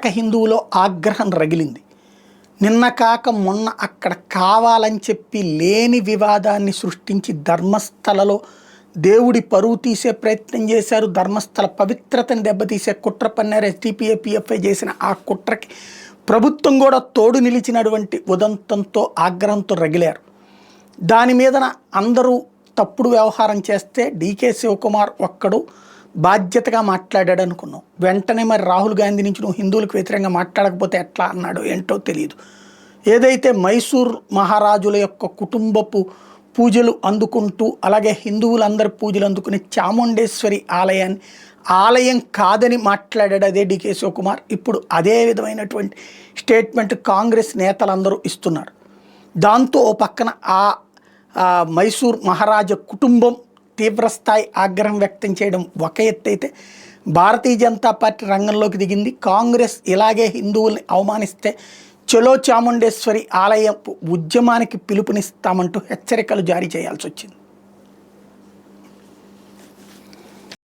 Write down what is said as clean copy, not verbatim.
కర్ణాటక హిందువులో ఆగ్రహం రగిలింది. నిన్న కాక మొన్న అక్కడ కావాలని చెప్పి లేని వివాదాన్ని సృష్టించి ధర్మస్థలలో దేవుడి పరువు తీసే ప్రయత్నం చేశారు. ధర్మస్థల పవిత్రతని దెబ్బతీసే కుట్ర పన్నారు. ఎస్టీపీఏ పిఎఫ్ఐ చేసిన ఆ కుట్రకి ప్రభుత్వం కూడా తోడు నిలిచినటువంటి ఉదంతంతో ఆగ్రహంతో రగిలారు. దాని మీదన అందరూ తప్పుడు వ్యవహారం చేస్తే డీకే శివకుమార్ ఒక్కడు బాధ్యతగా మాట్లాడాడు అనుకున్నాం. వెంటనే మరి రాహుల్ గాంధీ నుంచి నువ్వు హిందువులకు వ్యతిరేకంగా మాట్లాడకపోతే ఎట్లా అన్నాడు ఏంటో తెలియదు. ఏదైతే మైసూర్ మహారాజుల యొక్క కుటుంబపు పూజలు అందుకుంటూ అలాగే హిందువులందరి పూజలు అందుకునే చాముండేశ్వరి ఆలయం కాదని మాట్లాడాడు అదే డీకే శివకుమార్. ఇప్పుడు అదే విధమైనటువంటి స్టేట్మెంట్ కాంగ్రెస్ నేతలందరూ ఇస్తున్నారు. దాంతో ఓ పక్కన ఆ మైసూర్ మహారాజా కుటుంబం తీవ్రస్థాయి ఆగ్రహం వ్యక్తం చేయడం ఒక ఎత్తు అయితే, భారతీయ జనతా పార్టీ రంగంలోకి దిగింది. కాంగ్రెస్ ఇలాగే హిందువుల్ని అవమానిస్తే చలో చాముండేశ్వరి ఆలయ ఉద్యమానికి పిలుపునిస్తామంటూ హెచ్చరికలు జారీ చేయాల్సి వచ్చింది.